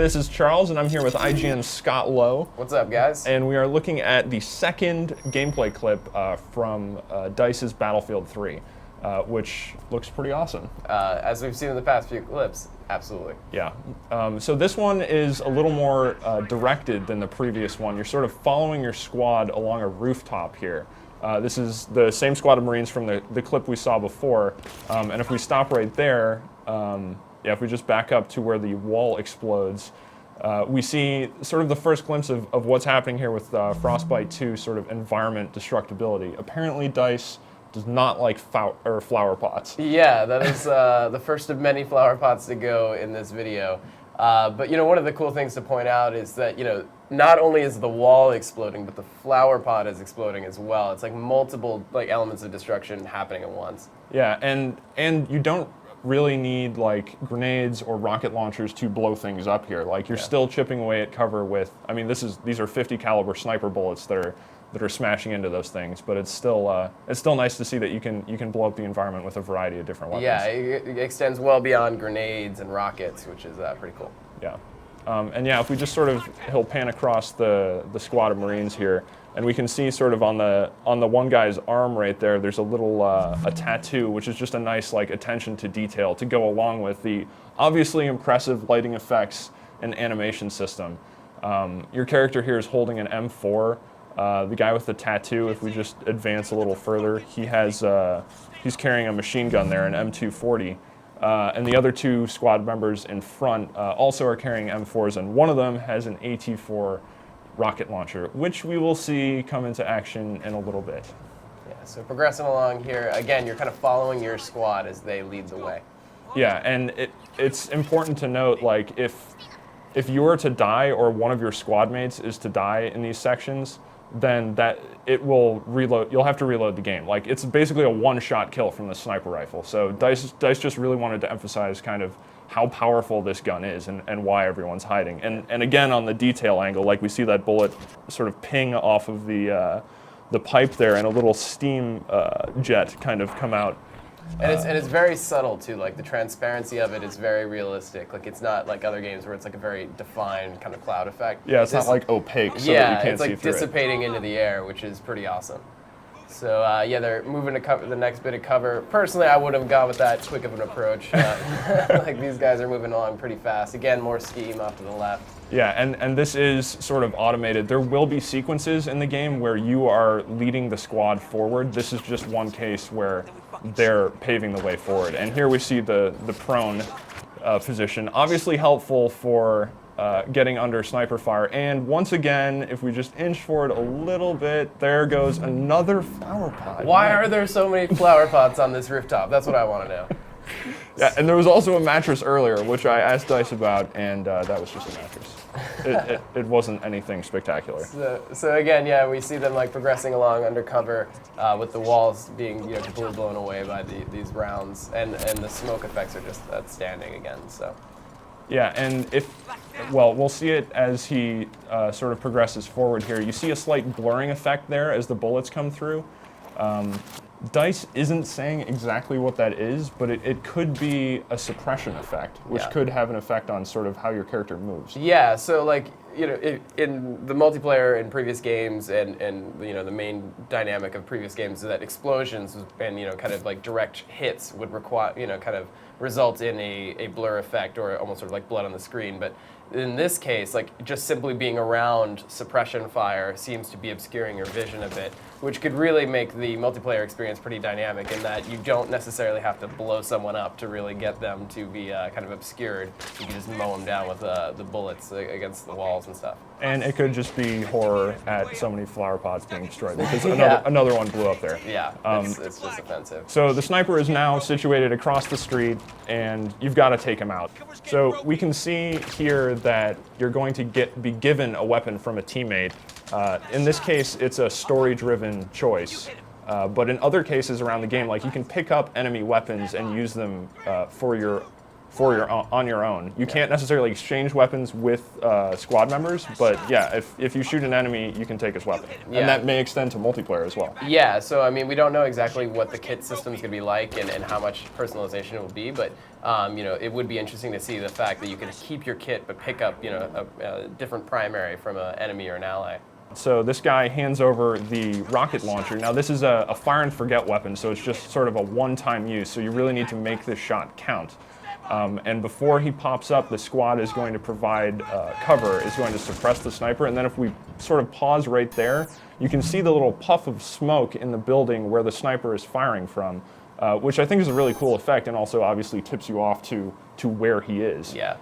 this is Charles, and I'm here with IGN's Scott Lowe. What's up, guys? And we are looking at the second gameplay clip from DICE's Battlefield 3, which looks pretty awesome. As we've seen in the past few clips, absolutely. Yeah. So this one is a little more directed than the previous one. You're sort of following your squad along a rooftop here. This is the same squad of Marines from the clip we saw before. And if we stop right there, if we just back up to where the wall explodes, we see sort of the first glimpse of what's happening here with Frostbite 2 sort of environment destructibility. Apparently DICE does not like flower pots. Yeah, that is the first of many flower pots to go in this video. But one of the cool things to point out is that not only is the wall exploding, but the flower pot is exploding as well. It's like multiple elements of destruction happening at once. Yeah, and you don't really need like grenades or rocket launchers to blow things up here. Like you're still chipping away at cover with. I mean, these are 50 caliber sniper bullets that are smashing into those things. But it's still nice to see that you can blow up the environment with a variety of different weapons. Yeah, it extends well beyond grenades and rockets, which is pretty cool. Yeah, and yeah, if we just he'll pan across the squad of Marines here. And we can see sort of on the one guy's arm right there, there's a little a tattoo, which is just a nice attention to detail to go along with the obviously impressive lighting effects and animation system. Your character here is holding an M4. The guy with the tattoo, if we just advance a little further, he's carrying a machine gun there, an M240. And the other two squad members in front also are carrying M4s, and one of them has an AT4 rocket launcher, which we will see come into action in a little bit. Yeah, so progressing along here, again, you're kind of following your squad as they lead the way. Yeah, and it's important to note, if you were to die or one of your squad mates is to die in these sections, then it will reload. You'll have to reload the game. It's basically a one-shot kill from the sniper rifle. So DICE just really wanted to emphasize kind of how powerful this gun is and why everyone's hiding. And again, on the detail angle, we see that bullet sort of ping off of the pipe there, and a little steam jet kind of come out. And it's very subtle too. The transparency of it is very realistic. It's not like other games where it's a very defined kind of cloud effect. Yeah, it's not opaque, so that you can't see through it. It's dissipating into the air, which is pretty awesome. So they're moving to cover the next bit of cover. Personally, I wouldn't have gone with that quick of an approach. These guys are moving along pretty fast. Again, more scheme off to the left. Yeah, and this is sort of automated. There will be sequences in the game where you are leading the squad forward. This is just one case where they're paving the way forward. And here we see the prone position, obviously helpful for getting under sniper fire. And once again, if we just inch forward a little bit, there goes another flower pot. Why are there so many flower pots on this rooftop? That's what I want to know. Yeah, and there was also a mattress earlier, which I asked DICE about, and that was just a mattress. It wasn't anything spectacular. So again, we see them progressing along undercover with the walls being completely blown away by these rounds, and the smoke effects are just outstanding again. So. Yeah, and we'll see it as he sort of progresses forward here. You see a slight blurring effect there as the bullets come through. DICE isn't saying exactly what that is, but it could be a suppression effect, which could have an effect on sort of how your character moves. Yeah, so in the multiplayer in previous games and the main dynamic of previous games is that explosions and kind of direct hits would require kind of result in a blur effect or almost sort of like blood on the screen. But in this case, just simply being around suppression fire seems to be obscuring your vision a bit, which could really make the multiplayer experience pretty dynamic in that you don't necessarily have to blow someone up to really get them to be kind of obscured. You can just mow them down with the bullets against the walls and stuff. And it could just be horror at so many flower pots being destroyed, because another one blew up there. Yeah, it's just offensive. So the sniper is now situated across the street, and you've got to take him out. So we can see here that you're going to be given a weapon from a teammate. In this case, it's a story-driven choice. But in other cases around the game, you can pick up enemy weapons and use them for for on your own. You can't necessarily exchange weapons with squad members, but yeah, if you shoot an enemy, you can take his weapon. Yeah. And that may extend to multiplayer as well. Yeah, so I mean, we don't know exactly what the kit system is going to be like and how much personalization it will be, but you know, it would be interesting to see the fact that you can keep your kit but pick up, you know, a different primary from an enemy or an ally. So this guy hands over the rocket launcher. Now this is a fire and forget weapon, so it's just sort of a one-time use, so you really need to make this shot count. And before he pops up, the squad is going to provide cover, is going to suppress the sniper, and then if we sort of pause right there, you can see the little puff of smoke in the building where the sniper is firing from, which I think is a really cool effect, and also obviously tips you off to where he is. Yeah,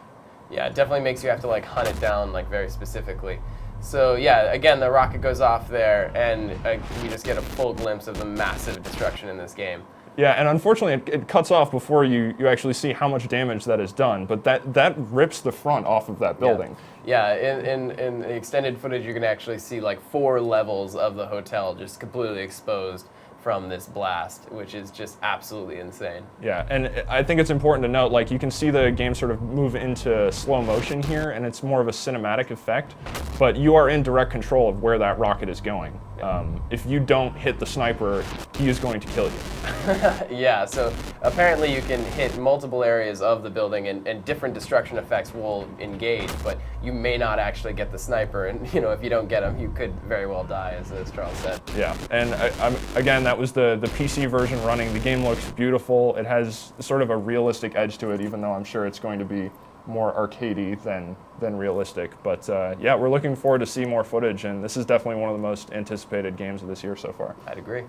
yeah, it definitely makes you have to like hunt it down like very specifically. So yeah, again, the rocket goes off there, and we just get a full glimpse of the massive destruction in this game. Yeah, and unfortunately, it cuts off before you actually see how much damage that is done, but that rips the front off of that building. Yeah, in the extended footage, you can actually see like 4 levels of the hotel just completely exposed from this blast, which is just absolutely insane. Yeah, and I think it's important to note, like, you can see the game sort of move into slow motion here, and it's more of a cinematic effect, but you are in direct control of where that rocket is going. If you don't hit the sniper, he is going to kill you. Yeah, so apparently you can hit multiple areas of the building and different destruction effects will engage, but you may not actually get the sniper, and you know, if you don't get him, you could very well die, as Charles said. Yeah, and again, that was the PC version running. The game looks beautiful. It has sort of a realistic edge to it, even though I'm sure it's going to be more arcadey than realistic. But yeah, we're looking forward to see more footage, and this is definitely one of the most anticipated games of this year so far. I'd agree.